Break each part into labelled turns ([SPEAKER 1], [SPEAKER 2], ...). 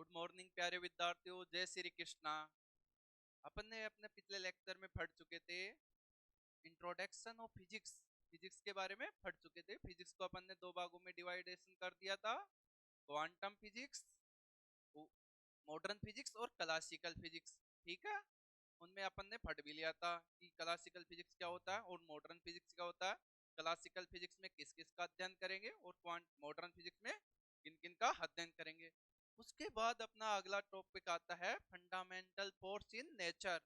[SPEAKER 1] Good morning प्यारे विद्यार्थियों, जय श्री कृष्णा। अपन ने अपने पिछले लेक्चर में पढ़ चुके थे इंट्रोडक्शन ऑफ फिजिक्स। फिजिक्स के बारे में पढ़ चुके थे। फिजिक्स को अपन ने दो भागों में डिवाइडेशन कर दिया था, क्वांटम फिजिक्स, मॉडर्न फिजिक्स और क्लासिकल फिजिक्स। ठीक है, उनमें अपन ने पढ़ भी लिया था कि क्लासिकल फिजिक्स क्या होता है और मॉडर्न फिजिक्स क्या होता है। क्लासिकल फिजिक्स में किस किस का अध्ययन करेंगे और मॉडर्न फिजिक्स में किन किन का अध्ययन करेंगे। उसके बाद अपना अगला टॉपिक आता है फंडामेंटल फोर्स इन नेचर,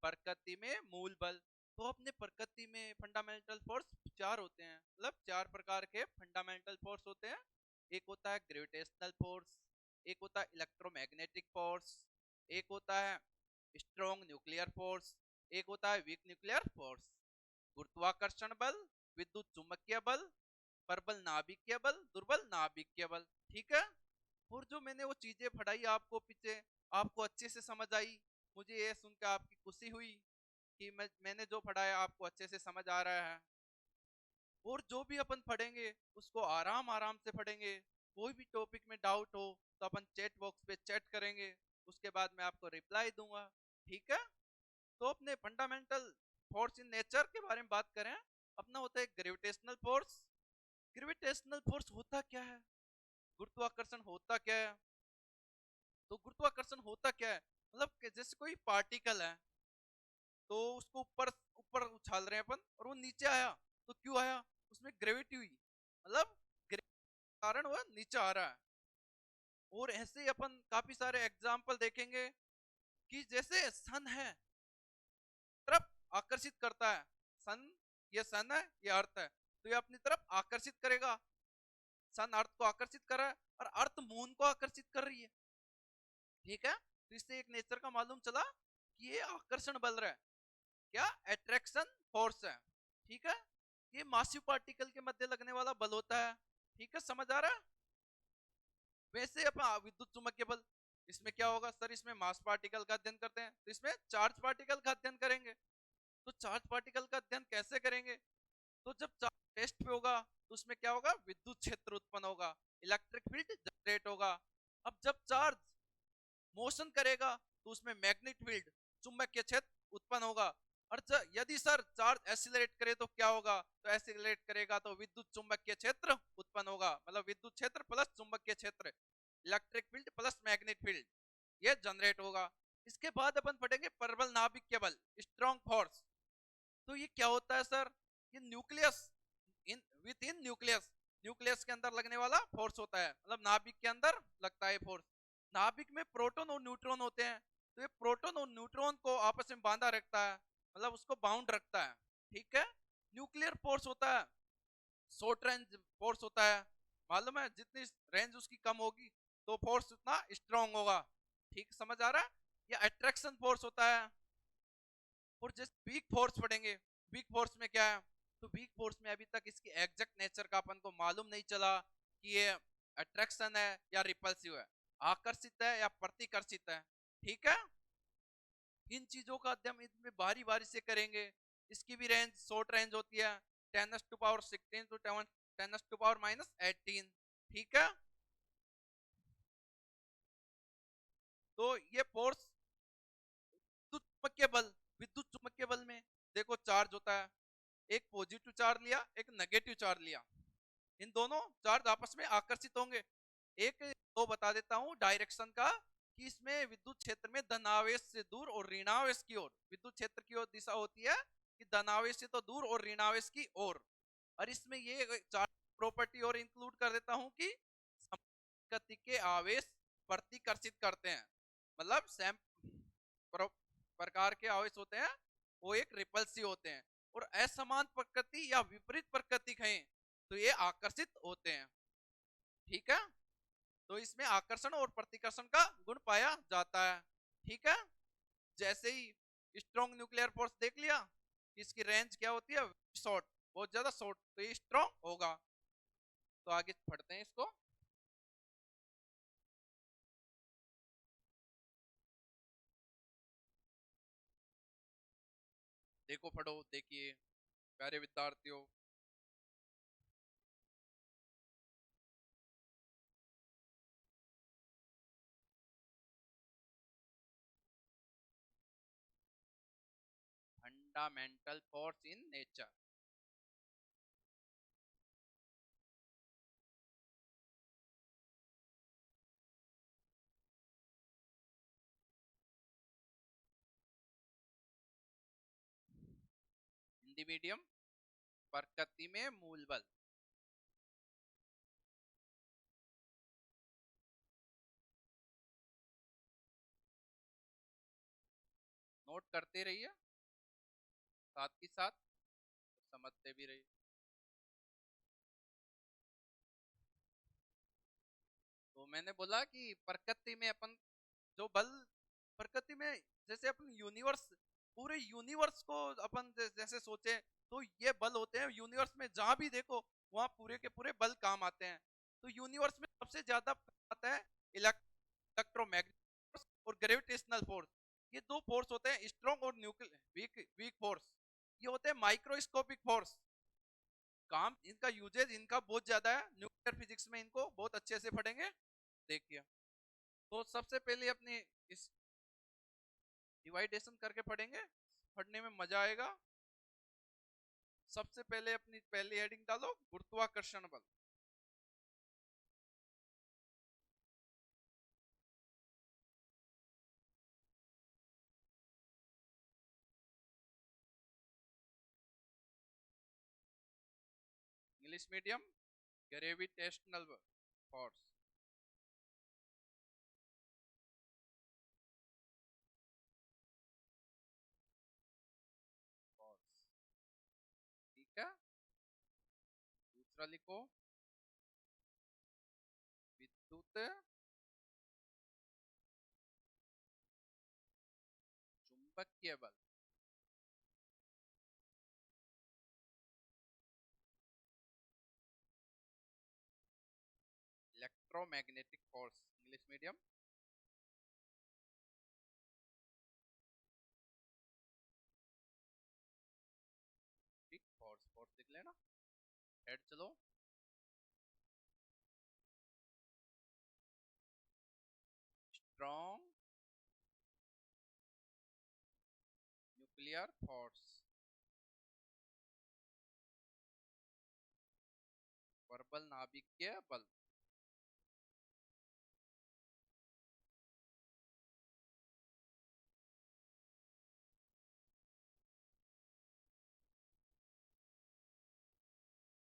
[SPEAKER 1] प्रकृति में मूल बल। तो अपने प्रकृति में फंडामेंटल फोर्स चार होते हैं, मतलब चार प्रकार के फंडामेंटल फोर्स होते हैं। एक होता है ग्रेविटेशनल फोर्स, एक होता है इलेक्ट्रोमैग्नेटिक फोर्स, एक होता है स्ट्रॉन्ग न्यूक्लियर फोर्स, एक होता है वीक न्यूक्लियर फोर्स। गुरुत्वाकर्षण बल, विद्युत चुंबकीय बल, प्रबल नाभिकीय बल, दुर्बल नाभिकीय बल। ठीक है, और जो मैंने वो चीजें पढ़ाई आपको पीछे, आपको अच्छे से समझ आई। मुझे ये सुनकर आपकी खुशी हुई कि मैंने जो पढ़ाया आपको अच्छे से समझ आ रहा है। और जो भी अपन पढ़ेंगे उसको आराम आराम से पढ़ेंगे। कोई भी टॉपिक में डाउट हो तो अपन चैट बॉक्स पे चैट करेंगे, उसके बाद मैं आपको रिप्लाई दूंगा। ठीक है, तो अपने फंडामेंटल फोर्स इन नेचर के बारे में बात करें। अपना होता है ग्रेविटेशनल फोर्स। ग्रेविटेशनल फोर्स होता क्या है, गुरुत्वाकर्षण होता क्या है। तो गुरुत्वाकर्षण होता क्या है, मतलब कि जैसे कोई पार्टिकल है तो उसको ऊपर ऊपर उछाल रहे हैं अपन और वो नीचे आया, तो क्यों आया, उसमें ग्रेविटी हुई, मतलब कारण वह नीचे आ रहा है। और ऐसे ही अपन काफी सारे एग्जाम्पल देखेंगे कि जैसे सन है, तरफ आकर्षित करता है। सन, ये सन है, ये अर्थ है, तो ये अपनी तरफ आकर्षित करेगा। सन अर्थ को आकर्षित कर रहा है और अर्थ मून को आकर्षित कर रही है। ठीक है, तो इससे एक नेचर का मालूम चला कि ये आकर्षण बल रहा है, क्या अट्रैक्शन फोर्स है। ठीक है, ये मासिव पार्टिकल के मध्य लगने वाला बल होता है। ठीक है, समझ आ रहा है। वैसे अपन विद्युत चुंबकीय बल, इसमें क्या होगा सर, इसमें मास पार्टिकल का अध्ययन करते हैं तो इसमें चार्ज पार्टिकल का अध्ययन करेंगे। तो चार्ज पार्टिकल का अध्ययन कैसे करेंगे, तो जब चार्ज टेस्ट पे होगा तो उसमें क्या होगा, विद्युत क्षेत्र उत्पन्न होगा, इलेक्ट्रिक फील्ड जनरेट होगा। अब जब चार्ज मोशन करेगा तो उसमें मैग्नेटिक फील्ड, चुंबकीय क्षेत्र उत्पन्न होगा। और यदि सर चार्ज एक्सीलरेट करे तो क्या होगा, तो एक्सीलरेट करेगा तो विद्युत चुंबकीय क्षेत्र उत्पन्न होगा, मतलब विद्युत क्षेत्र प्लस चुंबकीय क्षेत्र, electric field plus magnetic field, ये जनरेट होगा। इसके बाद अपन पढ़ेंगे प्रबल नाभिकीय बल, स्ट्रॉन्ग फोर्स। तो ये क्या होता है सर, ये nucleus in with in nucleus, nucleus के अंदर लगने वाला फोर्स होता है, मतलब नाभिक के अंदर लगता है फोर्स। नाभिक में प्रोटॉन और न्यूट्रॉन होते हैं, तो ये प्रोटॉन और न्यूट्रॉन को आपस में बांधा रखता है, मतलब उसको बाउंड रखता है। ठीक है, न्यूक्लियर फोर्स होता है, शॉर्ट रेंज फोर्स होता है, मालूम है, जितनी रेंज उसकी कम होगी तो फोर्स उतना स्ट्रांग होगा। ठीक समझ आ रहा है। ये अट्रैक्शन फोर्स होता है। और जैसे वीक फोर्स पढ़ेंगे, वीक फोर्स में क्या है, तो वीक फोर्स में अभी तक इसकी एग्जैक्ट नेचर का अपन को मालूम नहीं चला कि ये अट्रैक्शन है या रिपल्सिव है, आकर्षित है या प्रतिकर्षित है। ठीक है, इन चीजों का अध्ययन इसमें बारी बारी से करेंगे। इसकी भी रेंज शॉर्ट रेंज होती है, 10⁻16 टू 10⁻−18। ठीक है, तो ये फोर्स विद्युत चुंबकीय बल, विद्युत चुंबकीय बल में देखो चार्ज होता है, एक पॉजिटिव चार्ज लिया एक नेगेटिव चार्ज लिया, इन दोनों चार्ज आपस में आकर्षित होंगे। एक तो बता देता हूं डायरेक्शन का, कि इसमें विद्युत क्षेत्र में धनावेश से दूर और ऋणावेश की ओर, विद्युत क्षेत्र की ओर दिशा होती है कि धनावेश से तो दूर और ऋणावेश की ओर। और इसमें ये चार्ज प्रॉपर्टी और इंक्लूड कर देता हूं कि गति के आवेश प्रतिकर्षित करते हैं, मतलब सेम प्रकार के आवेश होते हैं वो एक रिपल्सिव होते हैं, और असमान प्रकृति या विपरीत प्रकृति कहें तो ये आकर्षित होते हैं। ठीक है, तो इसमें आकर्षण और प्रतिकर्षण का गुण पाया जाता है। ठीक है, जैसे ही स्ट्रॉन्ग न्यूक्लियर फोर्स देख लिया, इसकी रेंज क्या होती है, शॉर्ट, बहुत ज्यादा शॉर्ट, तो ये स्ट्रॉन्ग होगा। तो आगे पढ़ते हैं इसको। देखो पढ़ो, देखिए प्यारे विद्यार्थियों, fundamental force in nature. Hindi medium, प्रकृति में मूल बल। नोट करते रहिए, साथ ही साथ समझते भी रहिए। तो मैंने बोला कि प्रकृति में अपन जो बल, प्रकृति में जैसे अपन यूनिवर्स, पूरे यूनिवर्स को अपन जैसे सोचे तो ये बल होते हैं यूनिवर्स में, जहां भी देखो वहां पूरे के पूरे बल काम आते हैं। तो यूनिवर्स में सबसे ज्यादा आता है इलेक्ट्रोमैग्नेटिक फोर्स और ग्रेविटेशनल फोर्स। ये दो फोर्स होते हैं, स्ट्रॉन्ग और न्यूक्लियर वीक वीक फोर्स। ये होते हैं माइक्रोस्कोपिक फोर्स। काम इनका यूजेज इनका बहुत ज्यादा है, न्यूक्लियर फिजिक्स में इनको बहुत अच्छे से पढ़ेंगे। देखिए, तो सबसे पहले अपनी इस डिवाइडेशन करके पढ़ेंगे, पढ़ने में मजा आएगा। सबसे पहले अपनी पहली हेडिंग डालो, गुरुत्वाकर्षण बल। English medium, gravitational force. ठीक है, दूसरा लिखो, विद्युत चुंबकीय बल। Electromagnetic force, English medium. ठीक, फोर्स फोर्स लिख लेना। हेड चलो, स्ट्रॉन्ग न्यूक्लियर फोर्स, प्रबल नाभिकीय बल।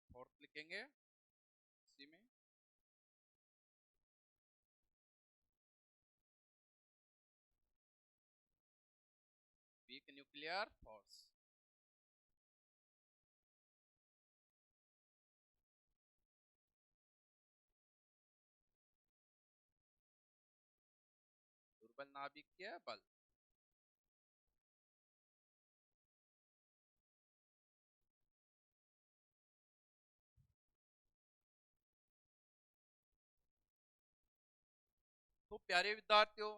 [SPEAKER 1] फोर्थ लिखेंगे इसी में, वीक न्यूक्लियर फोर्स। दुर्बल नाभिकीय बल। तो प्यारे विद्यार्थियों,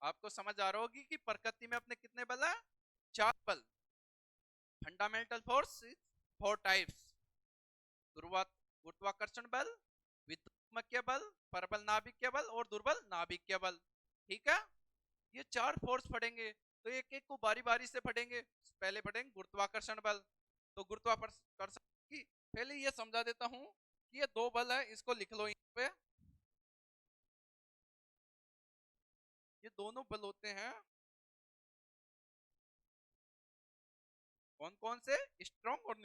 [SPEAKER 1] आपको समझ आ रहा होगी कि प्रकृति में अपने कितने बल है? 4 बल। फंडामेंटल फोर्स फोर टाइप्स, गुरुत्वाकर्षण बल, विद्युत बल, प्रबल नाभिकीय बल और दुर्बल नाभिकीय बल। ठीक है, ये 4 फोर्स पढ़ेंगे, तो एक एक को बारी बारी से पढ़ेंगे। पहले पढ़ेंगे गुरुत्वाकर्षण बल। तो गुरुत्वाकर्षण की पहले ये समझा देता हूं कि ये 2 बल है, इसको लिख लो यहाँ पे। ये दोनों बल होते हैं कौन कौन से? स्ट्रॉन्ग और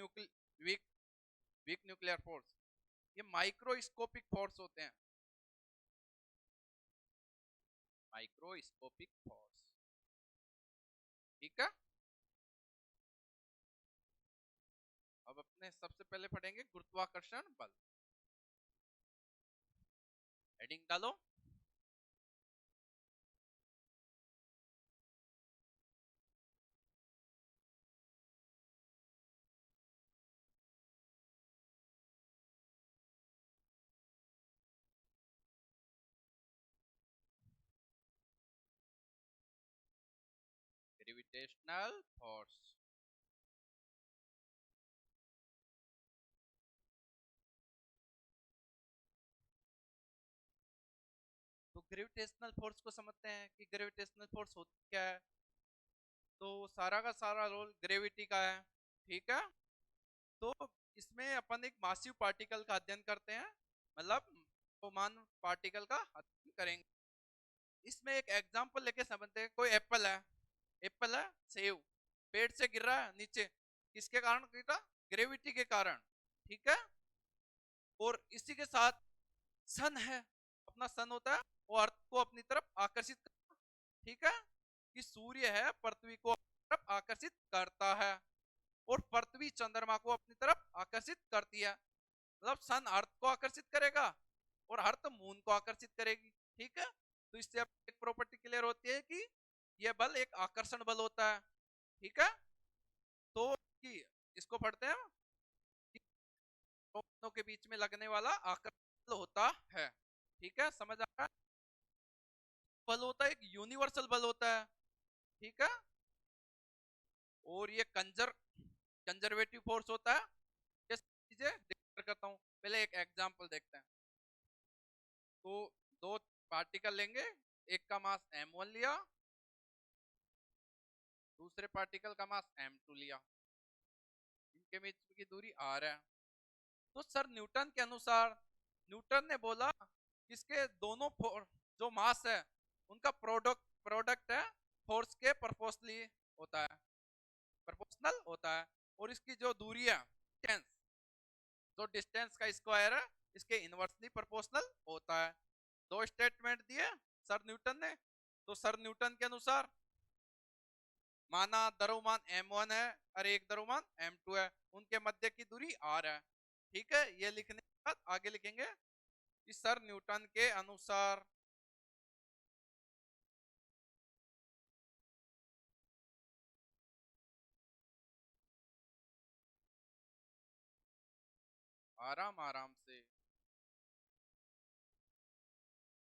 [SPEAKER 1] वीक वीक न्यूक्लियर फोर्स। ये माइक्रोस्कोपिक फोर्स होते हैं, माइक्रोस्कोपिक फोर्स। ठीक है, अब अपने सबसे पहले पढ़ेंगे गुरुत्वाकर्षण बल। हेडिंग डालो, ग्रेविटेशनल फोर्स। तो ग्रेविटेशनल फोर्स को समझते हैं कि ग्रेविटेशनल फोर्स होती क्या है। तो सारा का सारा रोल ग्रेविटी का है, ठीक है। तो इसमें अपन एक मासिव पार्टिकल का अध्ययन करते हैं, मतलब द्रव्यमान पार्टिकल का अध्ययन करेंगे। इसमें एक एग्जांपल लेके समझते हैं। कोई एप्पल है, एप्पल है, सेब पेड़ से गिर रहा है नीचे, किसके कारण गिरा? ग्रेविटी के कारण, ठीक है। और इसी के साथ सन है, अपना सन होता है, वो अर्थ को अपनी तरफ आकर्षित करता है, ठीक है। कि सूर्य है पृथ्वी को अपनी तरफ आकर्षित करता है, और पृथ्वी चंद्रमा को अपनी तरफ आकर्षित करती है। मतलब सन अर्थ को आकर्षित करेगा और अर्थ मून को आकर्षित करेगी, ठीक है। तो इससे एक प्रॉपर्टी क्लियर होती है कि यह बल एक आकर्षण बल होता है, ठीक है। तो कि इसको पढ़ते हैं कि दोनों के बीच में लगने वाला आकर्षण बल होता है, ठीक है। समझ आ रहा है? बल होता है, एक यूनिवर्सल बल होता है, ठीक है। और ये कंजर्वेटिव फोर्स होता है। ये चीजें डिस्कस करता हूँ, पहले एक एग्जांपल देखते हैं। तो दो पार्टिकल लेंगे, एक का मास m1 लिया, दूसरे पार्टिकल का मास m2 लिया, इनके बीच की दूरी r है। तो सर न्यूटन के अनुसार, न्यूटन ने बोला इसके दोनों जो मास है उनका प्रोडक्ट है फोर्स के प्रोपोर्शनली होता है, प्रोपोर्शनल होता है। और इसकी जो दूरी है डिस्टेंस, जो डिस्टेंस का स्क्वायर है इसके इनवर्सली प्रोपोर्शनल होता है। दो स्टेटमेंट दिए सर न्यूटन ने। तो सर न्यूटन के अनुसार माना द्रव्यमान m1 है और एक द्रव्यमान m2 है, उनके मध्य की दूरी r है, ठीक है। ये लिखने के बाद आगे लिखेंगे कि सर न्यूटन के अनुसार आराम आराम से,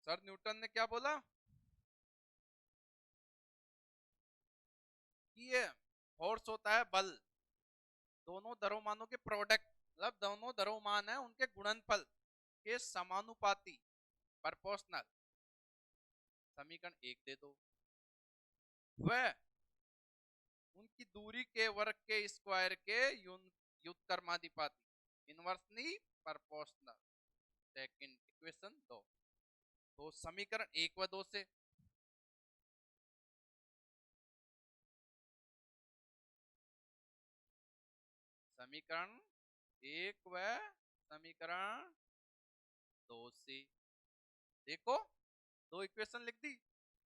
[SPEAKER 1] सर न्यूटन ने क्या बोला कि ये फोर्स होता है बल, दोनों द्रव्यमानों के प्रोडक्ट, मतलब दोनों द्रव्यमान है उनके गुणनफल के समानुपाती, प्रोपोर्शनल। समीकरण 1 दे दो, वह उनकी दूरी के वर्ग के स्क्वायर के व्युत्क्रमानुपाती, इनवर्सली प्रोपोर्शनल। Second equation 2। तो समीकरण 1 व 2 से समीकरण 1 व समीकरण 2 से देखो, दो इक्वेशन लिख दी,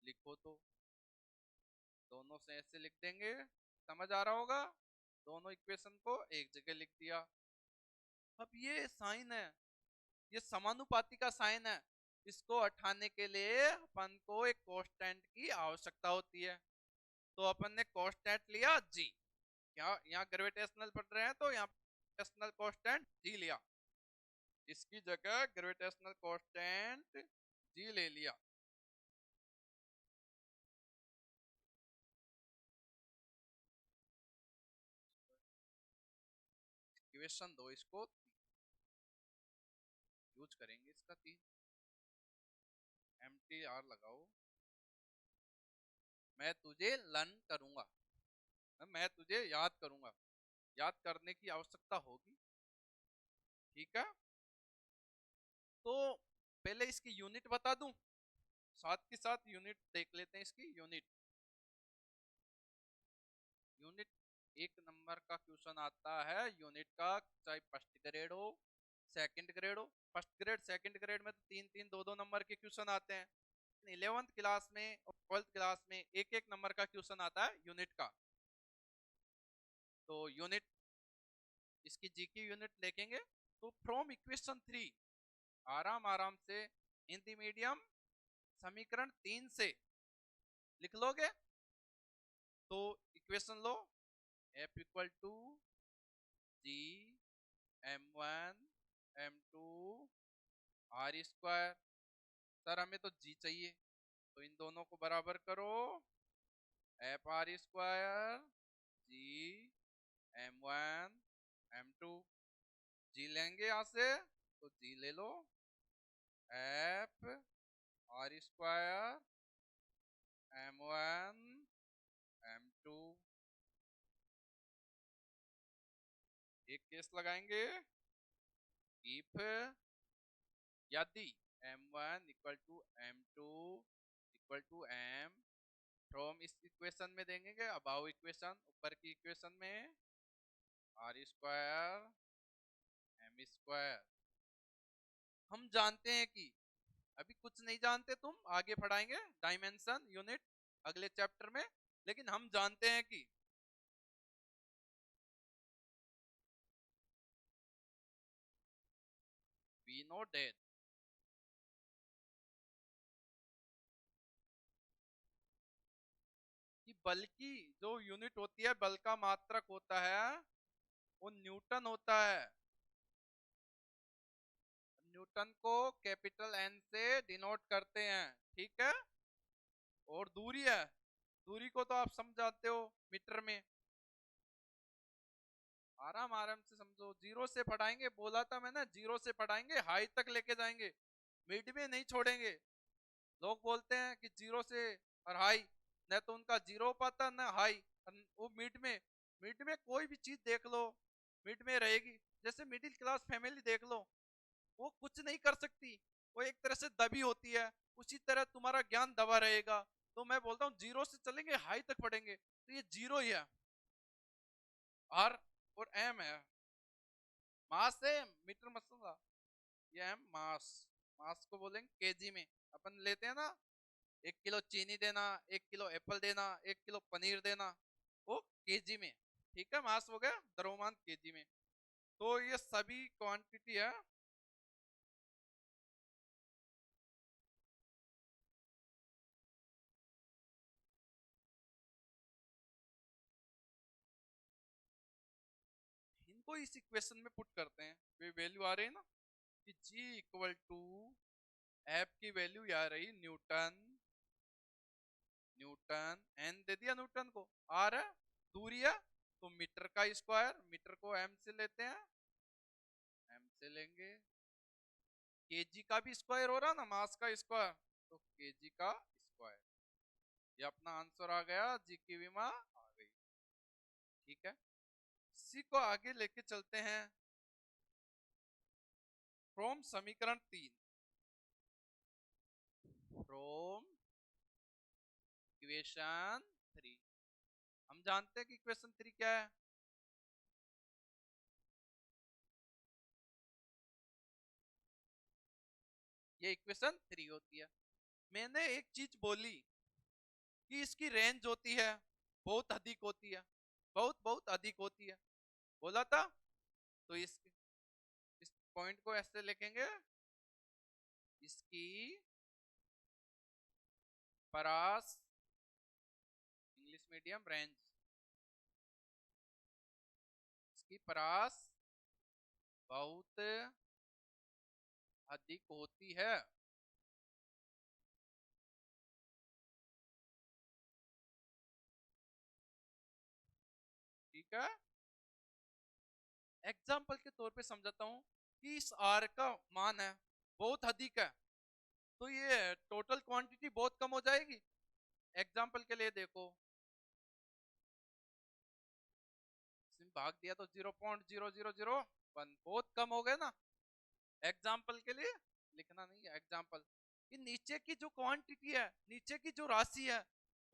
[SPEAKER 1] लिखो तो दोनों से ऐसे लिख देंगे, समझ आ रहा होगा। दोनों इक्वेशन को एक जगह लिख दिया। अब ये साइन है, ये समानुपाती का साइन है, इसको हटाने के लिए अपन को एक कांस्टेंट की आवश्यकता होती है। तो अपन ने कांस्टेंट लिया जी, यहाँ ग्रेविटेशनल पढ़ रहे हैं तो यहाँ ग्रेविटेशनल कांस्टेंट जी लिया, इसकी जगह ग्रेविटेशनल कांस्टेंट जी ले लिया। इक्वेशन 2 इसको यूज करेंगे, इसका 3 MTR लगाओ, मैं तुझे लर्न करूंगा, मैं तुझे याद करूंगा, याद करने की आवश्यकता होगी, ठीक है। तो पहले इसकी यूनिट बता दूं, साथ के साथ यूनिट देख लेते हैं। इसकी यूनिट यूनिट एक नंबर का क्वेश्चन आता है यूनिट का, चाहे फर्स्ट ग्रेड हो सेकंड ग्रेड हो। फर्स्ट ग्रेड सेकंड ग्रेड में तो तीन तीन दो दो नंबर के क्वेश्चन आते हैं, 11th क्लास में और 12th क्लास में एक एक नंबर का क्वेश्चन आता है यूनिट का। तो यूनिट, इसकी जी की यूनिट देखेंगे तो फ्रॉम इक्वेशन 3, आराम आराम से हिंदी मीडियम समीकरण 3 से लिख लोगे। तो इक्वेशन लो, F equal to G m1 m2 r square. Sir हमें तो जी चाहिए, तो इन दोनों को बराबर करो, F R square G m1 m2, G लेंगे यहाँ से तो जी ले लो, F R square m1 m2 two. एक केस लगाएंगे, इफ यदि m1 equal to m2 equal to m, from इस इक्वेशन में देंगे, अबाउ इक्वेशन ऊपर की इक्वेशन में r स्क्वायर m स्क्वायर। हम जानते हैं कि अभी कुछ नहीं जानते, तुम आगे पढ़ाएंगे डायमेंशन यूनिट अगले चैप्टर में, लेकिन हम जानते हैं कि वी नो डेट कि बल की जो यूनिट होती है, बल का मात्रक होता है, वो न्यूटन होता है। न्यूटन को कैपिटल एन से डिनोट करते हैं, ठीक है। और दूरी है, दूरी को तो आप समझाते हो मीटर में। आराम आराम से समझो, जीरो से पढ़ाएंगे, बोला था मैंने, जीरो से पढ़ाएंगे, हाई तक लेके जाएंगे, मिड में नहीं छोड़ेंगे। लोग बोलते हैं कि जीरो से और हाई, न तो उनका जीरो पाता न हाई, वो मिड में। मिड में कोई भी चीज देख लो, मिड में रहेगी। जैसे मिडिल क्लास फैमिली देख लो, वो कुछ नहीं कर सकती, वो एक तरह से दबी होती है, उसी तरह तुम्हारा ज्ञान दबा रहेगा। तो मैं बोलता हूँ जीरो से चलेंगे, हाई तक पढ़ेंगे, तो ये जीरो ही है। आर और एम है, मास है, मीटर मसला, ये है मास। मास को बोलेंगे केजी में। अपन लेते हैं ना, 1 किलो चीनी देना, 1 किलो एप्पल देना, 1 किलो पनीर देना, वो केजी में, ठीक है। मास हो गया द्रव्यमान केजी में। तो ये सभी क्वांटिटी है। इनको इस इक्वेशन में पुट करते हैं, वे वैल्यू आ रही है ना, कि G इक्वल टू एफ की वैल्यू आ रही न्यूटन, न्यूटन एन दे दिया न्यूटन को, आर है दूरी है, तो मीटर का स्क्वायर, मीटर को एम से लेते हैं, एम से लेंगे। केजी का भी स्क्वायर हो रहा ना, मास का स्क्वायर, तो केजी का स्क्वायर। ये अपना आंसर आ गया, जी की विमा आ गई, ठीक है। इसी को आगे लेके चलते हैं, फ्रॉम समीकरण 3, फ्रॉम इक्वेशन 3। हम जानते हैं कि इक्वेशन 3 क्या है, ये इक्वेशन 3 होती है। मैंने एक चीज बोली कि इसकी रेंज होती है, बहुत अधिक होती है, बहुत बहुत अधिक होती है, बोला था। तो इस पॉइंट को ऐसे लिखेंगे, इसकी परास, इंग्लिश मीडियम रेंज, इसकी परास बहुत अधिक होती है। ठीक है, एग्जाम्पल के तौर पे समझाता हूं कि इस आर का मान है बहुत अधिक है, तो ये टोटल क्वांटिटी बहुत कम हो जाएगी। एग्जाम्पल के लिए देखो, इसमें भाग दिया तो 0.0001, बहुत कम हो गए ना। एग्जाम्पल के लिए लिखना नहीं है, एग्जाम्पल कि नीचे की जो क्वांटिटी है, नीचे की जो राशि है,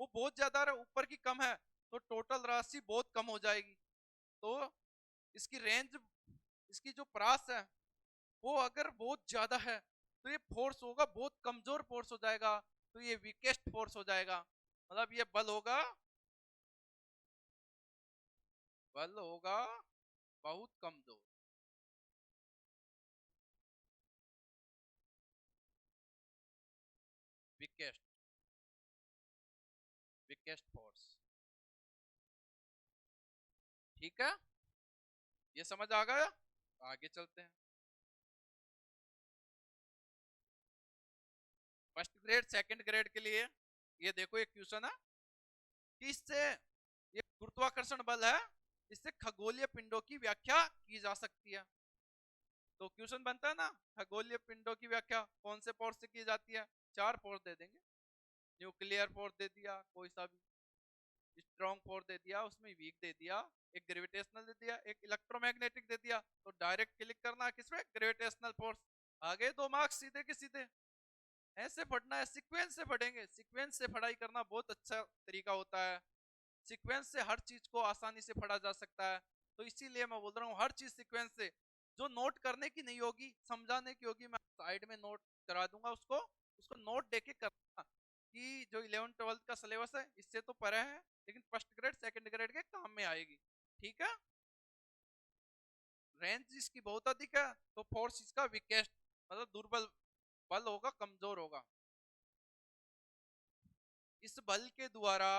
[SPEAKER 1] वो बहुत ज्यादा है, ऊपर की कम है, तो टोटल राशि बहुत कम हो जाएगी। तो इसकी रेंज, इसकी जो प्रास है, वो अगर बहुत ज्यादा है, तो ये फोर्स होगा बहुत कमजोर फोर्स हो जाएगा, तो ये वीकेस्ट फोर्स हो जाएगा। मतलब ये बल होगा, बल होगा बहुत कमजोर, वीकेस्ट, वीकेस्ट फोर्स, ठीक है। ये समझ आ गया, आगे चलते हैं। फर्स्ट ग्रेड सेकंड ग्रेड के लिए ये देखो, एक क्वेश्चन है कि इससे, ये गुरुत्वाकर्षण बल है, इससे खगोलीय पिंडों की व्याख्या की जा सकती है। तो क्वेश्चन बनता है ना, खगोलीय पिंडों की व्याख्या कौन से फोर्स से की जाती है, 4 फोर्स दे देंगे, न्यूक्लियर फोर्स दे दिया, कोई सा भी, स्ट्रॉन्ग फोर्स दे दिया, उसमें वीक दे दिया, एक ग्रेविटेशनल दे दिया, एक इलेक्ट्रोमैग्नेटिक दे दिया, तो डायरेक्ट क्लिक करना किसमें, ग्रेविटेशनल फोर्स। आगे 2 मार्क्स सीधे के सीधे। ऐसे पढ़ना है, सीक्वेंस से पढ़ेंगे, सीक्वेंस से पढ़ाई करना बहुत अच्छा तरीका होता है। सीक्वेंस से हर चीज को आसानी से पढ़ा जा सकता है। तो इसीलिए मैं बोल रहा हूँ हर चीज सीक्वेंस से। जो नोट करने की नहीं होगी, समझाने की होगी, मैं साइड में नोट करा दूंगा, उसको उसको नोट देके करना कि जो 11 12 का सिलेबस है इससे तो परे है, लेकिन फर्स्ट ग्रेड सेकंड ग्रेड के काम में आएगी। ठीक है, रेंज इसकी बहुत अधिक है, तो फोर्स इसका वीकेस्ट, मतलब दुर्बल बल होगा, कमजोर होगा। इस बल के द्वारा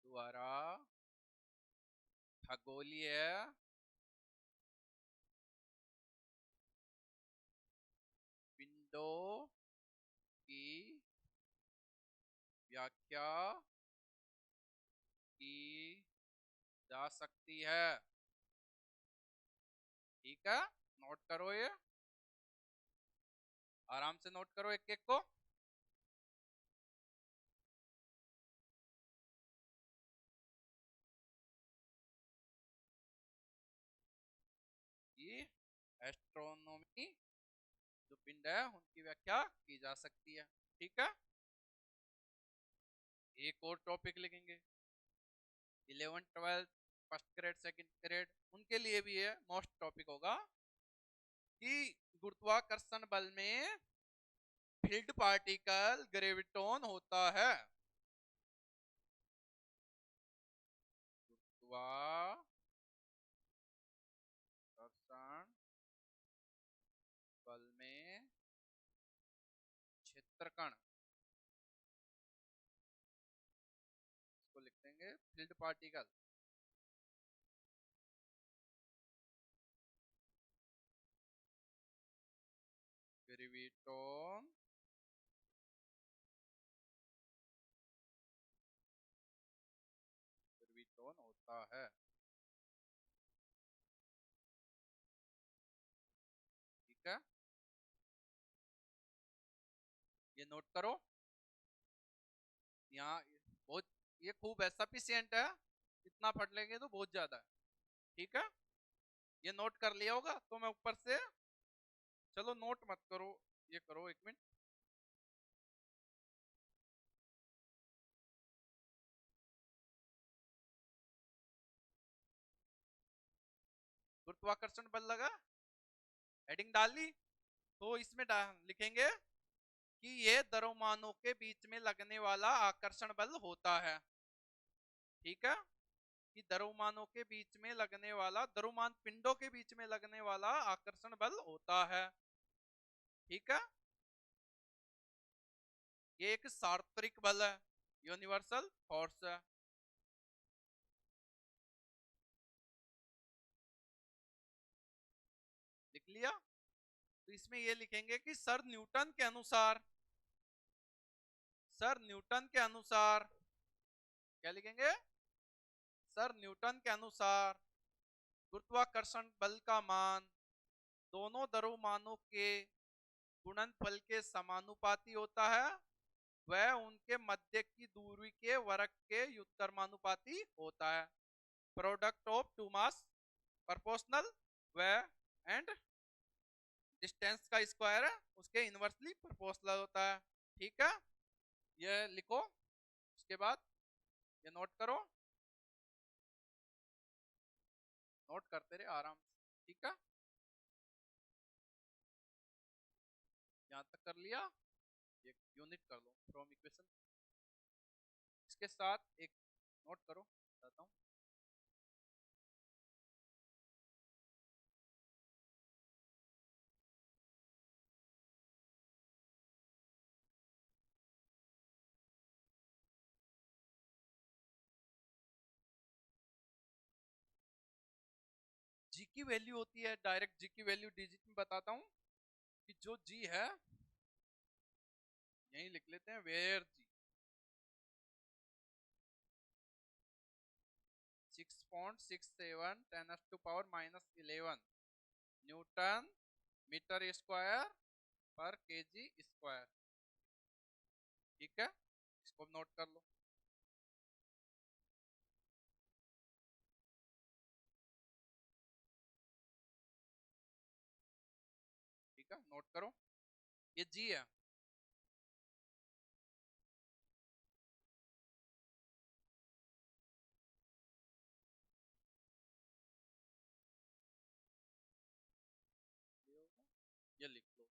[SPEAKER 1] द्वारा खगोलीय विंडो की व्याख्या की जा सकती है। ठीक है, नोट करो, ये आराम से नोट करो एक एक को। कि एस्ट्रोनॉमी जो पिंड है उनकी व्याख्या की जा सकती है। ठीक है, एक और टॉपिक लिखेंगे 11 12 फर्स्ट ग्रेड सेकंड ग्रेड, उनके लिए भी ये मोस्ट टॉपिक होगा कि गुरुत्वाकर्षण बल में फील्ड पार्टिकल ग्रेविटोन होता है। गुरुत्वाकर्षण बल में क्षेत्रकण, इसको लिख देंगे फील्ड पार्टिकल, ग्रेविटोन ग्रेविटोन होता है। ठीक है, ये नोट करो। यहाँ बहुत, ये खूब है, सफिशियंट है, इतना पढ़ लेंगे तो बहुत ज्यादा है। ठीक है, ये नोट कर लिया होगा, तो मैं ऊपर से, चलो नोट मत करो, ये करो, एक मिनट। गुरुत्वाकर्षण बल लगा, हेडिंग डाल ली, तो इसमें लिखेंगे कि ये द्रव्यमानों के बीच में लगने वाला आकर्षण बल होता है। ठीक है, कि द्रव्यमानों के बीच में लगने वाला, द्रव्यमान पिंडों के बीच में लगने वाला आकर्षण बल होता है। ठीक है, ये एक सार्वत्रिक बल है, यूनिवर्सल फोर्स है। लिख लिया, तो इसमें ये लिखेंगे कि सर न्यूटन के अनुसार, सर न्यूटन के अनुसार क्या लिखेंगे, सर न्यूटन के अनुसार गुरुत्वाकर्षण बल का मान दोनों द्रव्यमानों के गुणनफल के समानुपाती होता है, वह उनके मध्य की दूरी के वर्ग के व्युत्क्रमानुपाती होता है। Product of two mass proportional, वह एंड डिस्टेंस का स्क्वायर है उसके इनवर्सली प्रोपोर्शनल होता है। ठीक है, ये लिखो, उसके बाद ये नोट करो, नोट करते रहे आराम से। ठीक है, यहाँ तक कर लिया, एक यूनिट कर लो फ्रॉम इक्वेशन। इसके साथ एक नोट करो, बताता हूँ। जी की वैल्यू होती है, डायरेक्ट जी की वैल्यू डिजिट में बताता हूँ, कि जो जी है यही लिख लेते हैं, where G 6.67 10⁻⁻11 newton metre square पर केजी स्क्वायर। ठीक है, इसको नोट कर लो। ठीक है, नोट करो, ये जी है। ये लिख लो।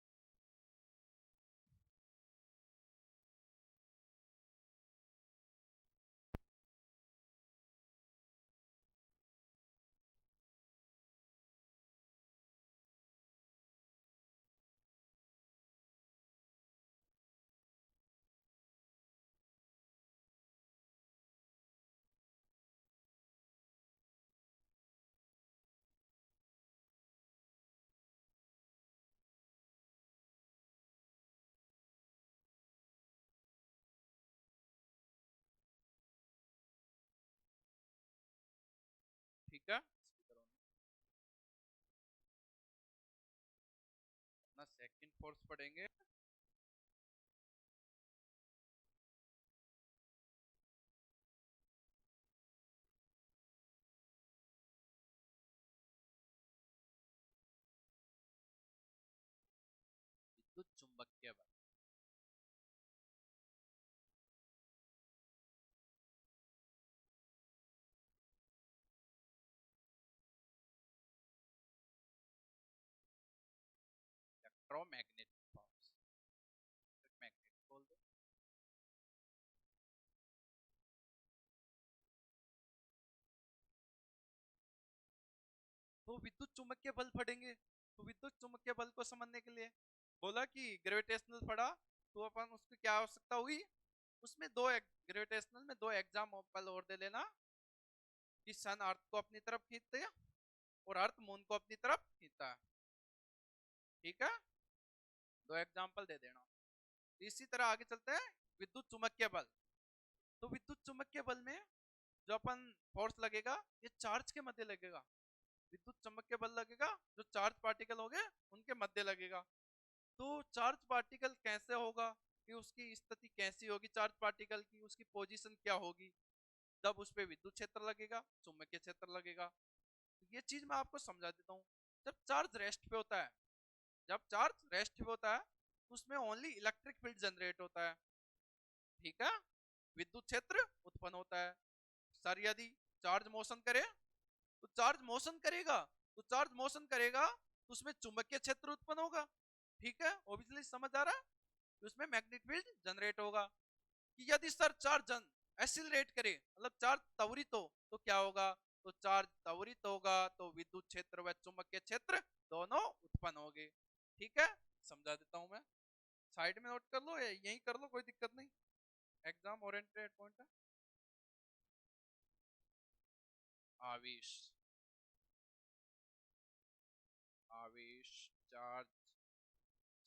[SPEAKER 1] ठीक है, स्पीकर ऑन। अपना सेकंड फोर्स पढ़ेंगे। विद्युत चुंबकीय बल। इलेक्ट्रोमैग्नेटिक फोर्स, मैग्नेट बोल दो। तो विद्युत चुंबकीय बल पढ़ेंगे, तो विद्युत चुंबकीय बल को समझने के लिए बोला कि ग्रेविटेशनल पढ़ा, तो अपन उसकी क्या आवश्यकता हुई, उसमें दो ग्रेविटेशनल में दो एग्जाम्पल और दे लेना कि सन अर्थ को अपनी तरफ खींचते हैं और अर्थ मून को अपनी तरफ खींचता है। ठीक है, दो एग्जाम्पल दे देना। इसी तरह आगे चलते हैं, विद्युत चुंबकीय बल। तो विद्युत चुंबकीय बल में जो अपन फोर्स लगेगा, ये चार्ज के मध्य लगेगा। विद्युत चुंबकीय बल लगेगा जो चार्ज पार्टिकल हो गए उनके मध्य लगेगा। तो चार्ज पार्टिकल कैसे होगा, कि उसकी स्थिति कैसी होगी, चार्ज पार्टिकल की उसकी पोजीशन क्या होगी, जब उस पर विद्युत क्षेत्र लगेगा, चुंबकीय क्षेत्र लगेगा। तो ये चीज मैं आपको समझा देता हूँ। जब चार्ज रेस्ट पे होता है, जब चार्ज रेस्ट पे होता है तो उसमें ओनली इलेक्ट्रिक फील्ड जनरेट होता है। ठीक है, विद्युत क्षेत्र उत्पन्न होता है। सर यदि चार्ज मोशन करे, तो चार्ज मोशन करेगा, तो चार्ज मोशन करेगा तो उसमें चुंबकीय क्षेत्र उत्पन्न होगा। ठीक है, ऑब्वियसली समझ आ रहा है, तो उसमें मैग्नेटिक फील्ड जनरेट होगा। कि यदि सर चार्ज एक्सिलरेट करे, मतलब चार्ज त्वरित हो, तो क्या होगा, तो चार्ज त्वरित होगा तो विद्युत क्षेत्र व चुंबकीय क्षेत्र दोनों उत्पन्न होंगे। ठीक है, समझा देता हूं मैं। साइड में नोट कर लो या यहीं कर लो, कोई दिक्कत नहीं, एग्जाम ओरिएंटेड पॉइंट है। आवेश, आवेश, चार्ज,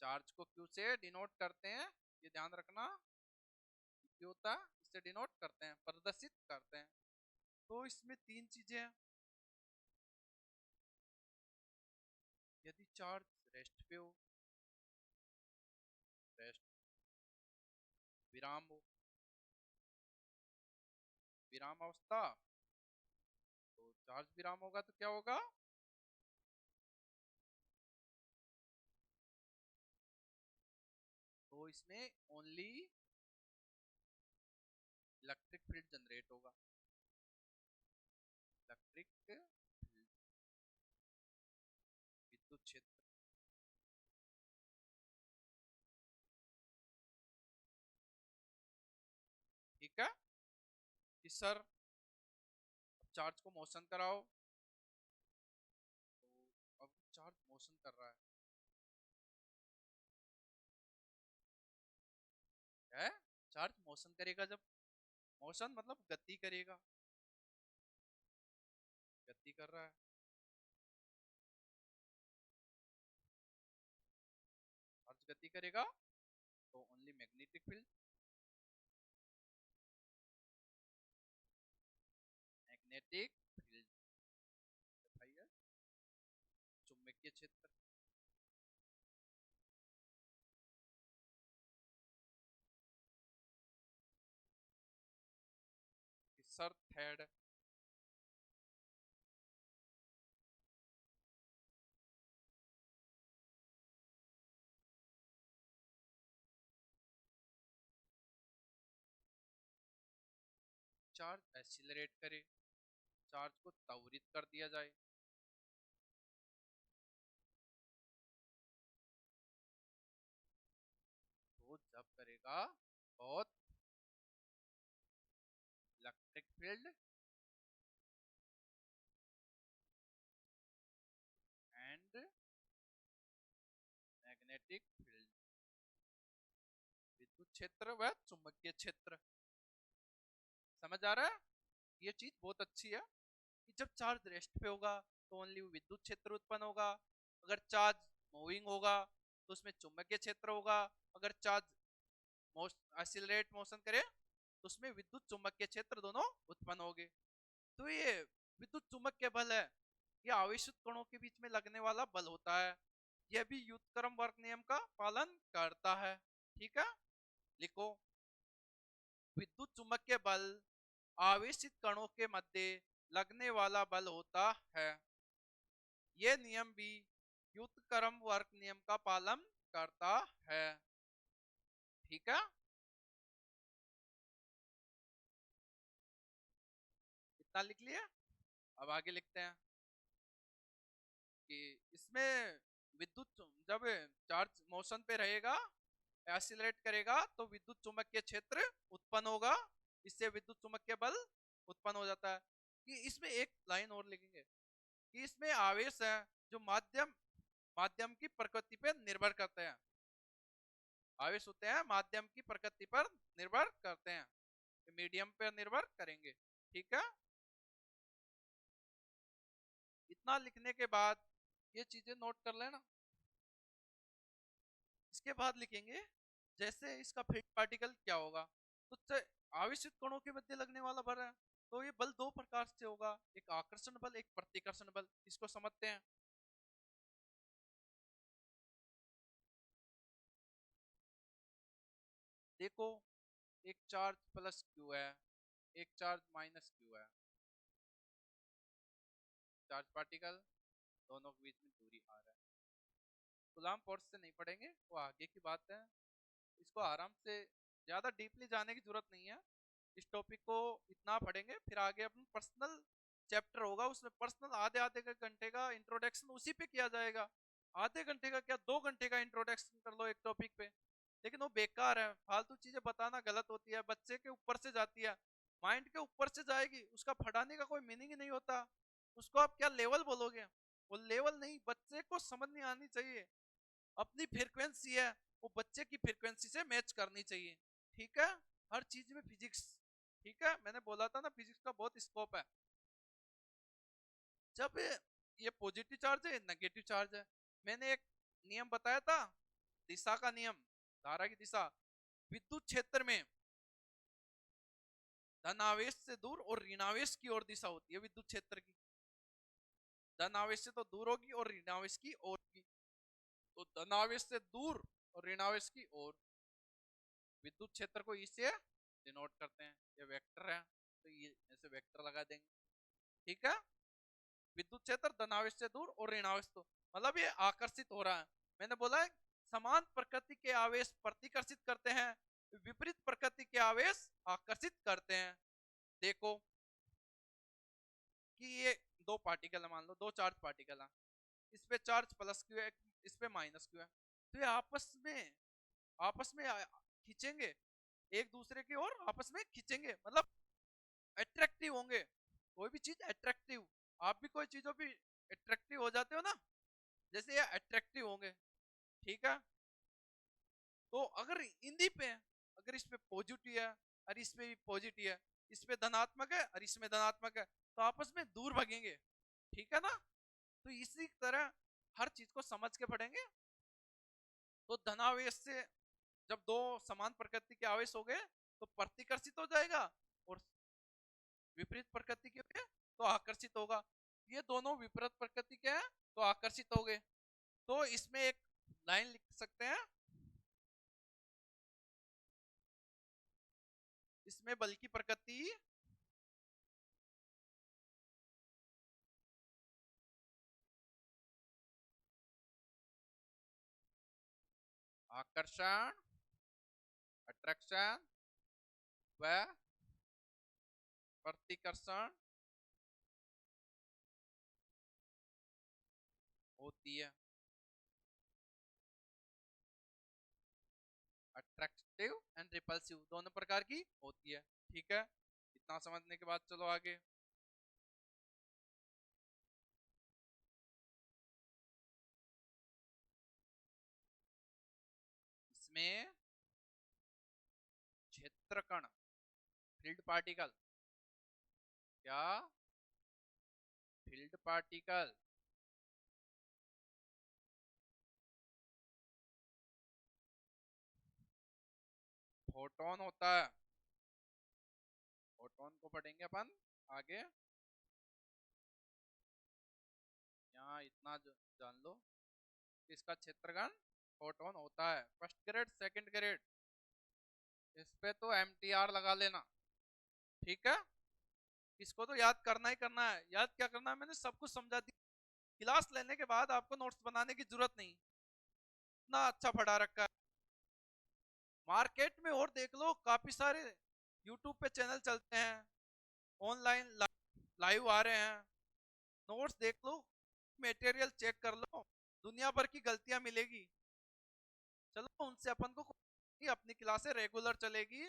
[SPEAKER 1] चार्ज को क्यू से डिनोट करते हैं, ये ध्यान रखना। क्यू होता है, इससे डिनोट करते हैं, प्रदर्शित करते हैं। तो इसमें तीन चीजें हैं। यदि चार्ज रेस्ट पे हो, रेस्ट, विराम हो, विराम अवस्था, तो चार्ज विराम होगा तो क्या होगा, तो इसमें ओनली इलेक्ट्रिक फील्ड जनरेट होगा। इलेक्ट्रिक फील्ड, विद्युत क्षेत्र। ठीक है, कि सर चार्ज को मोशन कराओ, तो अब चार्ज मोशन कर रहा है, चार्ज मोशन करेगा, जब मोशन मतलब गति करेगा, गति कर रहा है। चार्ज गति करेगा तो only magnetic field, magnetic field बताइए, चुंबकीय क्षेत्र, आंसर थर्ड। चार्ज एक्सीलरेट करे, चार्ज को त्वरित कर दिया जाए। तो जब करेगा बहुत electric field and magnetic field, विद्युत क्षेत्र व चुंबकीय क्षेत्र। समझ आ रहा है? ये चीज बहुत अच्छी है कि जब चार्ज रेस्ट पे होगा तो ओनली विद्युत क्षेत्र उत्पन्न होगा, अगर चार्ज मूविंग होगा तो उसमें चुंबकीय क्षेत्र होगा, अगर चार्ज एक्सीलरेट मोशन करे तो उसमें विद्युत चुंबकीय क्षेत्र दोनों उत्पन्न होंगे। तो ये विद्युत चुंबकीय बल है, ये आवेशित कणों के बीच में लगने वाला बल होता है। यह भी व्युत्क्रम वर्ग नियम का पालन करता है। ठीक है, लिखो विद्युत चुंबकीय बल आवेशित कणों के मध्य लगने वाला बल होता है। यह नियम भी व्युत्क्रम वर्ग नियम का पालन करता है। ठीक है, इतना लिख लिया। अब आगे लिखते हैं कि इसमें विद्युत जब चार्ज मोशन पे रहेगा, एक्सीलरेट करेगा तो विद्युत चुंबकीय क्षेत्र उत्पन्न होगा, इससे विद्युत चुंबकीय बल उत्पन्न हो जाता है। कि इसमें एक लाइन और लिखेंगे कि इसमें आवेश है जो माध्यम माध्यम की प्रकृति पर निर्भर करते हैं। आवेश होते हैं माध्यम की प्रकृति पर निर्भर करते हैं, मीडियम पर निर्भर करेंगे। ठीक है, इतना लिखने के बाद ये चीजें नोट कर लेना। इसके बाद लिखेंगे जैसे इसका फील्ड पार्टिकल क्या होगा। तो आवेशित कणों के मध्य लगने वाला बल है, तो ये बल दो प्रकार से होगा, एक आकर्षण बल एक प्रतिकर्षण बल। इसको समझते हैं। देखो एक चार्ज प्लस क्यू है, एक चार्ज माइनस क्यू है, चार्ज पार्टिकल दोनों के बीच में दूरी आर है। कूलाम फोर्स से नहीं पढ़ेंगे, वो आगे की बात है, इसको आराम से ज्यादा डीपली जाने की जरूरत नहीं है। इस टॉपिक को इतना पढ़ेंगे, फिर आगे अपन पर्सनल चैप्टर होगा, उसमें पर्सनल आधे आधे का घंटे का इंट्रोडक्शन उसी पे किया जाएगा। आधे घंटे का क्या, 2 घंटे का इंट्रोडक्शन कर लो एक टॉपिक पे, लेकिन वो बेकार है। फालतू चीजें बताना गलत होती है, बच्चे के ऊपर से जाती है, माइंड के ऊपर से जाएगी, उसका पढ़ाने का कोई मीनिंग ही नहीं होता। उसको आप क्या लेवल बोलोगे, वो लेवल नहीं, बच्चे को समझ नहीं आनी चाहिए। अपनी फ्रीक्वेंसी है, वो बच्चे की फ्रीक्वेंसी से मैच करनी चाहिए। ठीक है, हर चीज में फिजिक्स। ठीक है, मैंने बोला था ना फिजिक्स का बहुत स्कोप है। जब ये पॉजिटिव चार्ज है नेगेटिव चार्ज है, मैंने एक नियम बताया था, दिशा का नियम, धारा की दिशा। विद्युत क्षेत्र में धनावेश से दूर और ऋणावेश की ओर दिशा होती है विद्युत क्षेत्र की। धनावेश से तो दूर होगी और ऋणावेश की ओर की, तो धनावेश से दूर और ऋणावेश की ओर विद्युत क्षेत्र को इससे डिनोट करते हैं। ये वेक्टर है, तो ये ऐसे वेक्टर लगा देंगे। ठीक है, विद्युत क्षेत्र धनावेश से दूर और ऋणावेश तो मतलब ये आकर्षित हो रहा है। मैंने बोला है समान प्रकृति के आवेश प्रतिकर्षित करते हैं, विपरीत प्रकृति के आवेश आकर्षित करते हैं। देखो कि ये दो पार्टिकल है, मान लो दो चार्ज पार्टिकल है, इस पे चार्ज प्लस क्यू है, इस पे माइनस क्यू है, तो ये आपस में खींचेंगे, एक दूसरे की ओर आपस में खींचेंगे, मतलब अट्रैक्टिव होंगे। कोई भी चीज अट्रैक्टिव, आप भी कोई चीजों पे अट्रैक्टिव हो जाते हो ना, जैसे ये अट्रैक्टिव होंगे। ठीक है, तो अगर इंदी पे है, अगर इस पे पॉजिटिव है और इस पे भी पॉजिटिव है, इस पे धनात्मक है और इसमें धनात्मक है, तो आपस में दूर भागेंगे। ठीक है ना, तो इसी तरह हर चीज को समझ के पढ़ेंगे। तो धनावेश से जब दो समान प्रकृति के आवेश हो गए तो प्रतिकर्षित हो जाएगा, और विपरीत प्रकृति के होंगे तो आकर्षित होगा। ये दोनों विपरीत प्रकृति के हैं तो आकर्षित हो गए। तो इसमें एक लाइन लिख सकते हैं, इसमें बल की प्रकृति आकर्षण, अट्रैक्शन व प्रतिकर्षण होती है। अट्रैक्टिव एंड रिपल्सिव दोनों प्रकार की होती है। ठीक है, इतना समझने के बाद चलो आगे। इसमें क्षेत्र कण, फील्ड पार्टिकल, क्या फील्ड पार्टिकल फोटोन होता है। फोटोन को पढ़ेंगे अपन आगे। यहाँ इतना जान लो, इसका क्षेत्रगण फोटोन होता है। फर्स्ट ग्रेड, सेकंड ग्रेड, इस पे तो MTR लगा लेना। ठीक है, इसको तो याद करना ही करना है। याद क्या करना है, मैंने सब कुछ समझा दिया। क्लास लेने के बाद आपको नोट्स बनाने की जरूरत नहीं, इतना अच्छा पढ़ा रखा है। मार्केट में और देख लो, काफी सारे यूट्यूब पे चैनल चलते हैं, ऑनलाइन लाइव आ रहे हैं। नोट्स देख लो, मटेरियल चेक कर लो, दुनिया भर की गलतियां मिलेगी। चलो उनसे अपन को अपनी क्लासें रेगुलर चलेगी,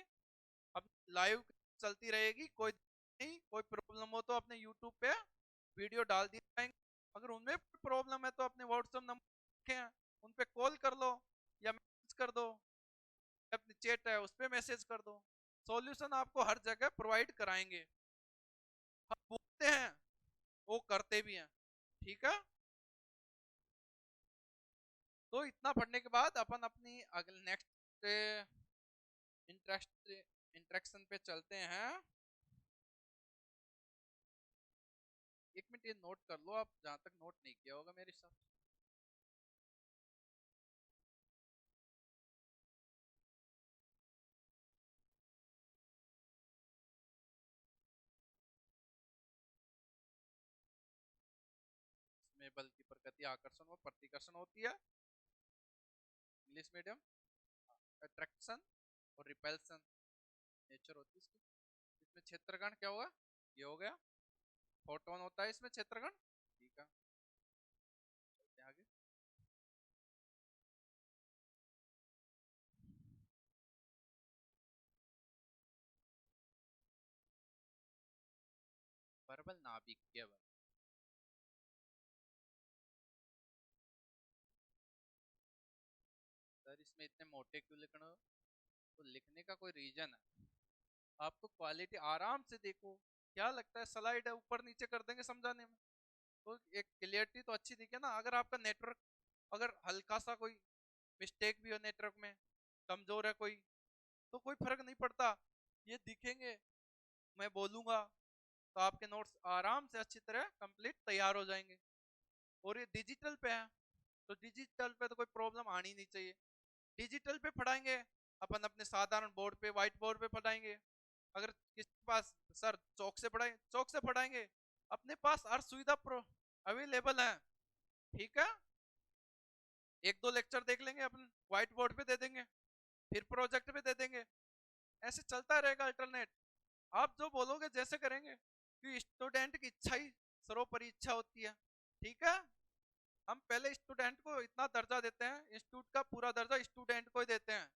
[SPEAKER 1] अब लाइव चलती रहेगी। कोई नहीं, कोई प्रॉब्लम हो तो अपने यूट्यूब पे वीडियो डाल दिए जाएंगे। अगर उनमें प्रॉब्लम है तो अपने व्हाट्सएप नंबर रखे हैं, उन पे कॉल कर लो या मैसेज कर दो, अपनी चैट है उस पे मैसेज कर दो। सॉल्यूशन आपको हर जगह प्रोवाइड कराएंगे। हम बोलते हैं, वो करते भी हैं। ठीक है, तो इतना पढ़ने के बाद अपन अपनी अगले नेक्स्ट इंटरेस्ट इंटरेक्शन पे चलते हैं। एक मिनट ये नोट कर लो आप, जहां तक नोट नहीं किया होगा मेरे साथ। इसमें बल की प्रकृति आकर्षण और प्रतिकर्षण होती है। इंग्लिश मीडियम, अट्रैक्शन और रिपल्सन नेचर होती है इसकी। इसमें क्षेत्रगण क्या होगा, ये हो गया। फोटोन होता है इसमें क्षेत्रगण। ठीक है, चलते हैं आगे। परबल नाभिकीय बल, सर इसमें इतने मोटे क्यों लिखना हो? तो लिखने का कोई रीजन है, आपको क्वालिटी आराम से देखो। क्या लगता है स्लाइड है ऊपर नीचे कर देंगे समझाने में, तो एक क्लियरिटी तो अच्छी दिखे ना। अगर आपका नेटवर्क, अगर हल्का सा कोई मिस्टेक भी हो नेटवर्क में, कमजोर है कोई, तो कोई फर्क नहीं पड़ता, ये दिखेंगे, मैं बोलूंगा, तो आपके नोट्स आराम से अच्छी तरह कंप्लीट तैयार हो जाएंगे। और ये डिजिटल पे है, तो डिजिटल पे तो कोई प्रॉब्लम आनी नहीं चाहिए। डिजिटल पे पढ़ाएंगे अपन, अपने साधारण बोर्ड पे, व्हाइट बोर्ड पे पढ़ाएंगे। अगर किसी के पास सर चौक से पढ़ाएंगे, चौक से पढ़ाएंगे। अपने पास हर सुविधा अवेलेबल है। ठीक है, एक दो लेक्चर देख लेंगे अपन, व्हाइट बोर्ड पे दे देंगे, फिर प्रोजेक्ट पे दे देंगे, ऐसे चलता रहेगा अल्टरनेट। आप जो बोलोगे जैसे करेंगे, कि स्टूडेंट की इच्छा ही सर्वोपरि इच्छा होती है। ठीक है, हम पहले स्टूडेंट को इतना दर्जा देते हैं, इंस्टीट्यूट का पूरा दर्जा स्टूडेंट को ही देते हैं।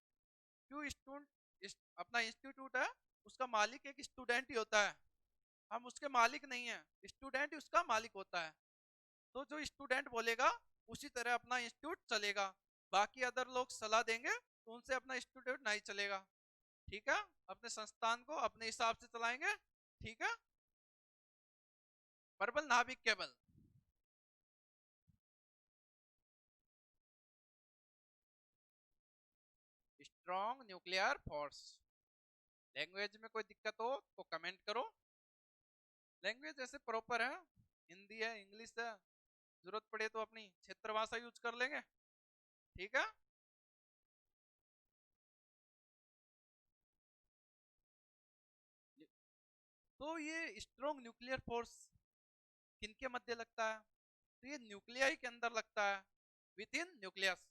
[SPEAKER 1] क्यों, स्टूडेंट अपना इंस्टीट्यूट है, उसका मालिक एक स्टूडेंट ही होता है, हम उसके मालिक नहीं है, स्टूडेंट ही उसका मालिक होता है। तो जो स्टूडेंट बोलेगा उसी तरह अपना इंस्टीट्यूट चलेगा। बाकी अदर लोग सलाह देंगे तो उनसे अपना इंस्टीट्यूट नहीं चलेगा। ठीक है, अपने संस्थान को अपने हिसाब से चलाएंगे। ठीक है, प्रबल नाभिक cable, strong nuclear force. Language में कोई दिक्कत हो तो कमेंट करो। लैंग्वेज ऐसे प्रॉपर है, हिंदी है, इंग्लिश है, जरूरत पड़े तो अपनी क्षेत्र भाषा यूज कर लेंगे। ठीक है, तो ये स्ट्रॉन्ग न्यूक्लियर फोर्स किनके मध्य लगता है, तो ये न्यूक्लियाई के अंदर लगता है, विद इन न्यूक्लियस,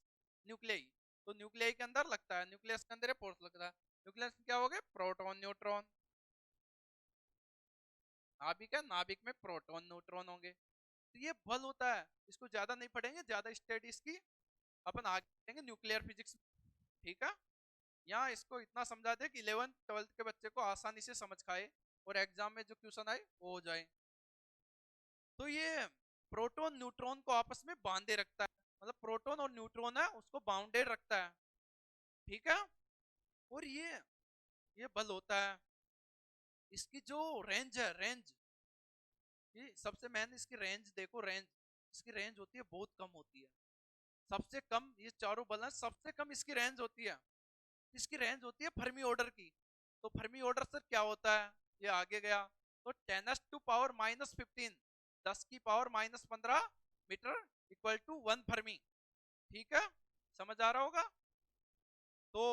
[SPEAKER 1] न्यूक्लियाई। तो न्यूक्लियाई के अंदर लगता है, न्यूक्लियस के अंदर फोर्स लगता है। न्यूक्लियस में क्या हो गए, प्रोटॉन न्यूट्रॉन। नाभिक है, नाभिक में प्रोटॉन न्यूट्रॉन होंगे। तो ये बल होता है, इसको ज्यादा नहीं पढ़ेंगे, ज्यादा स्टडी इसकी अपन आगे पढ़ेंगे न्यूक्लियर फिजिक्स। ठीक है, यहाँ इसको इतना समझा दे कि 11th 12th के बच्चे को आसानी से समझ खाए और एग्जाम में जो क्वेश्चन आए वो हो जाए। तो ये प्रोटॉन न्यूट्रॉन को आपस में बांधे रखता है, मतलब प्रोटॉन और न्यूट्रॉन है उसको बाउंडेड रखता है। ठीक है, और ये बल होता है। इसकी जो रेंज है, रेंज, ये सबसे मेन इसकी रेंज देखो, रेंज, इसकी रेंज होती है बहुत कम होती है। सबसे कम, ये चारों बल हैं, सबसे कम इसकी रेंज होती है। इसकी रेंज होती है फर्मी ऑर्डर की। तो फर्मी ऑर्डर सर क्या होता है, ये आगे गया तो 10⁻⁻15, 10 की power -15 metre equal to 1 fermi. ठीक है, समझ आ रहा होगा। तो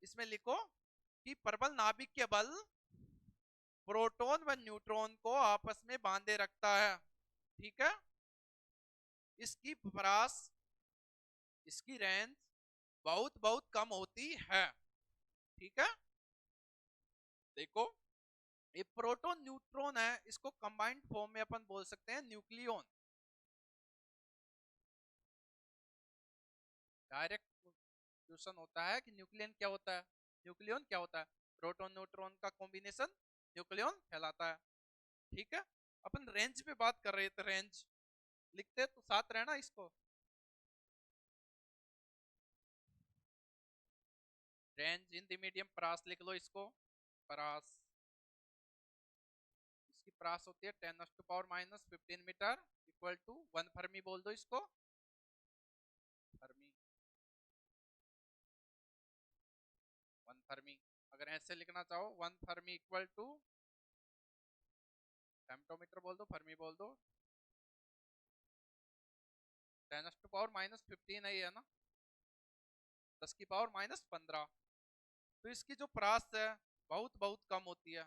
[SPEAKER 1] इसमें लिखो कि प्रबल नाभिक के बल प्रोटॉन व न्यूट्रॉन को आपस में बांधे रखता है। ठीक है, इसकी परास, इसकी रेंज बहुत बहुत कम होती है। ठीक है, देखो ये प्रोटॉन न्यूट्रॉन है, इसको कंबाइंड फॉर्म में अपन बोल सकते हैं न्यूक्लियन। डायरेक्ट क्वेश्चन होता है कि न्यूक्लियन क्या होता है, न्यूक्लियन क्या होता है, प्रोटॉन न्यूट्रॉन का कॉम्बिनेशन न्यूक्लियन कहलाता है। ठीक है, अपन रेंज पे बात कर रहे थे, रेंज लिखते तो साथ रहना इसको। रेंज इन द मीडियम परास लिख लो इसको, परास, इसकी परास होती है 10⁻⁻15 मीटर इक्वल टू 1 फर्मी, बोल दो इसको फर्मी, 1 फर्मी। अगर ऐसे लिखना चाहो 1 फर्मी इक्वल टू, फेम्टोमीटर बोल दो, फर्मी बोल दो, 10⁻⁻15 है ये ना, 10 की पावर -15। तो इसकी जो परास है बहुत बहुत कम होती है,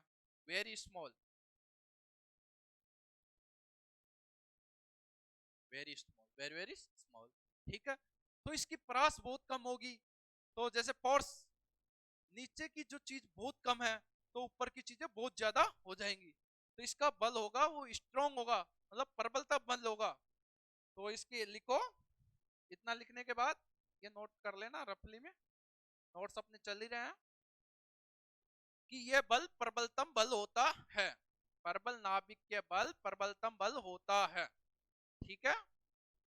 [SPEAKER 1] very small, very small, very very small. ठीक है, तो इसकी परास बहुत कम होगी। तो जैसे फोर्स, नीचे की जो चीज बहुत कम है तो ऊपर की चीजें बहुत ज्यादा हो जाएंगी। तो इसका बल होगा वो स्ट्रॉन्ग होगा, मतलब प्रबलता बल होगा। तो इसके लिखो, इतना लिखने के बाद ये नोट कर लेना रफली में, नोट्स अपने चल ही रहे हैं, कि ये बल प्रबलतम बल होता है, प्रबल नाभिक के बल प्रबलतम बल होता है। ठीक है,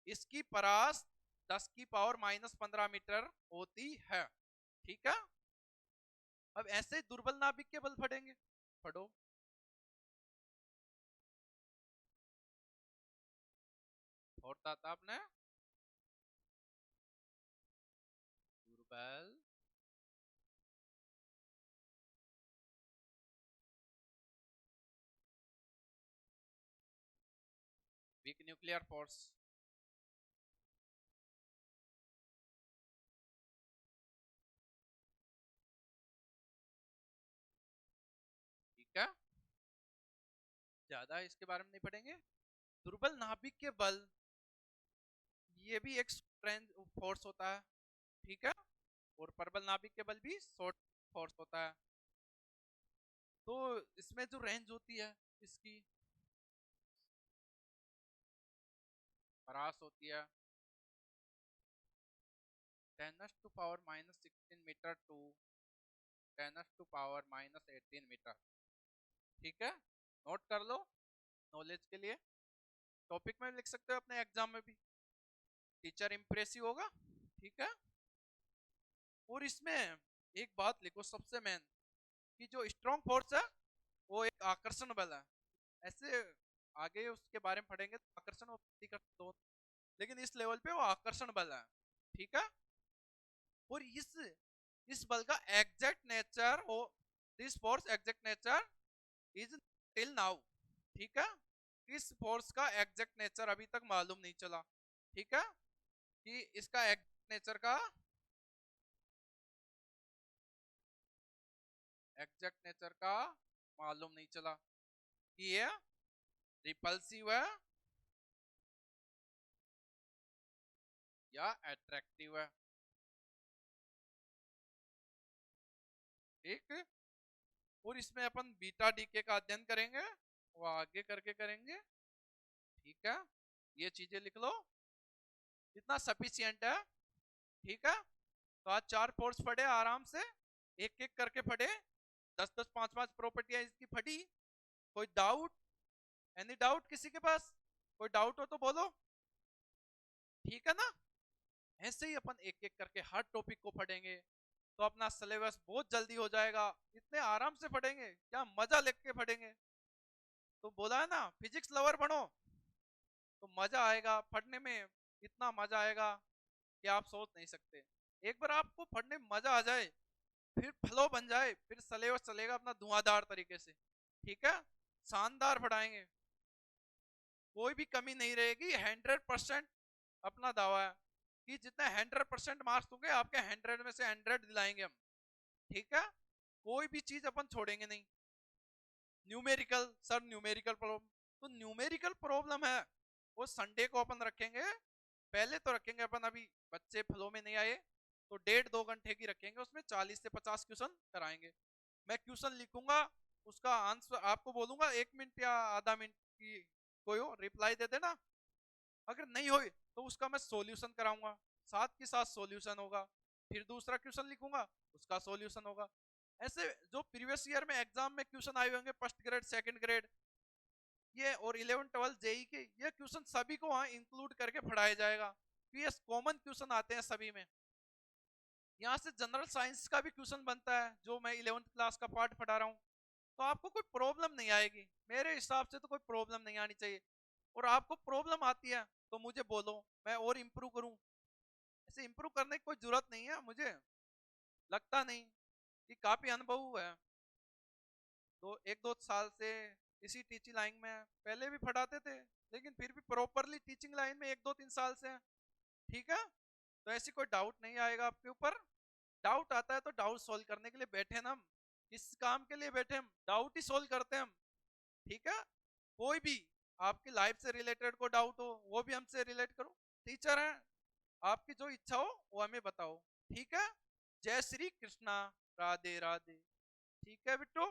[SPEAKER 1] इसकी परास 10 की पावर -15 मीटर होती है। ठीक है, अब ऐसे दुर्बल नाभिक के बल पढ़ेंगे, पढ़ो। और था आपने दुर्बल वीक न्यूक्लियर फोर्स। ठीक है, ज्यादा इसके बारे में नहीं पढ़ेंगे। दुर्बल नाभिक के बल, ये भी एक फोर्स होता है। ठीक है, और प्रबल नाभिक के बल भी शॉर्ट फोर्स होता है। तो इसमें जो रेंज होती है इसकी, परास होती है 10⁻⁻16 मीटर टू 10⁻⁻18 मीटर। ठीक है, नोट कर लो नॉलेज के लिए, टॉपिक में लिख सकते हो अपने एग्जाम में भी, टीचर इम्प्रेसिव होगा। ठीक है, और इसमें एक बात लिखो सबसे मेन, कि जो स्ट्रॉन्ग फोर्स है वो एक आकर्षण बल है। ऐसे आगे उसके बारे में पढ़ेंगे तो आकर्षण और प्रतिकर्षण दोनों, लेकिन इस लेवल पे वो आकर्षण बल है। ठीक है, और इस बल का एग्जैक्ट नेचर, हो this force exact nature is till now. ठीक है, इस फोर्स का एग्जैक्ट नेचर अभी तक मालूम नहीं चला। ठीक है, कि इसका एग्जैक्ट नेचर का, एग्जैक्ट नेचर का मालूम नहीं चला कि ये रिपल्सिव है या अट्रैक्टिव है। ठीक। और इसमें अपन बीटा डीके का अध्ययन करेंगे, वो आगे करके करेंगे। ठीक है, ये चीजें लिख लो, इतना सफिशियंट है। ठीक है, तो आज 4 कोर्स पढ़े आराम से, एक एक करके पढ़े, 10-10 5-5 प्रॉपर्टियां इसकी पढ़ी। कोई डाउट, एनी डाउट किसी के पास? कोई डाउट हो तो बोलो। ठीक है ना, ऐसे ही अपन एक एक करके हर टॉपिक को पढ़ेंगे तो अपना सिलेबस बहुत जल्दी हो जाएगा। इतने आराम से पढ़ेंगे, क्या मजा लेके पढ़ेंगे। तो बोला है ना, फिजिक्स लवर बनो तो मजा आएगा पढ़ने में, इतना मजा आएगा कि आप सोच नहीं सकते। एक बार आपको पढ़ने में मजा आ जाए, फिर फ्लो बन जाए, फिर सिलेबस चलेगा अपना धुआंधार तरीके से। ठीक है, शानदार पढ़ाएंगे, कोई भी कमी नहीं रहेगी। 100% अपना दावा है कि जितने 100% मार्क्स होंगे आपके 100 में से 100 दिलाएंगे हम। ठीक है, कोई भी चीज अपन छोड़ेंगे नहीं। न्यूमेरिकल सर, न्यूमेरिकल प्रॉब्लम, तो न्यूमेरिकल प्रॉब्लम है वो संडे को अपन रखेंगे। पहले तो रखेंगे अपन, अभी बच्चे फ्लो में नहीं आए, तो 1.5-2 घंटे की रखेंगे, उसमें 40 से 50 क्वेश्चन कराएंगे। मैं क्वेश्चन लिखूंगा, उसका आंसर आपको बोलूंगा, 1 मिनट या आधा मिनट की कोई हो रिप्लाई दे देना। अगर नहीं हो तो उसका मैं सॉल्यूशन कराऊंगा, साथ के साथ सॉल्यूशन होगा। फिर दूसरा क्वेश्चन लिखूंगा, उसका सॉल्यूशन होगा। ऐसे जो प्रीवियस ईयर में एग्जाम में क्वेश्चन आए होंगे, फर्स्ट ग्रेड, सेकंड ग्रेड, ये और 11 12 जेई के, ये क्वेश्चन सभी को वहां इंक्लूड करके पढ़ाया जाएगा। ये कॉमन क्वेश्चन आते हैं सभी में। यहाँ से जनरल साइंस का भी क्वेश्चन बनता है, जो मैं 11th क्लास का पार्ट पढ़ा रहा हूँ। तो आपको कोई प्रॉब्लम नहीं आएगी, मेरे हिसाब से तो कोई प्रॉब्लम नहीं आनी चाहिए। और आपको प्रॉब्लम आती है तो मुझे बोलो, मैं और इम्प्रूव करूं। ऐसे इम्प्रूव करने की कोई जरूरत नहीं है, मुझे लगता नहीं कि काफी अनुभव है। तो 1-2 साल से इसी टीचिंग लाइन में, पहले भी पढ़ाते थे लेकिन फिर भी प्रॉपरली टीचिंग लाइन में 1-2-3 साल से है। ठीक है, तो ऐसी कोई डाउट नहीं आएगा आपके ऊपर। डाउट आता है तो डाउट सॉल्व करने के लिए बैठे ना हम, इस काम के लिए बैठे हम, डाउट ही सॉल्व करते हैं हम। ठीक है, कोई भी आपकी लाइफ से रिलेटेड को डाउट हो वो भी हमसे रिलेट करो, टीचर हैं। आपकी जो इच्छा हो वो हमें बताओ। ठीक है, जय श्री कृष्णा, राधे राधे। ठीक है बिट्टू।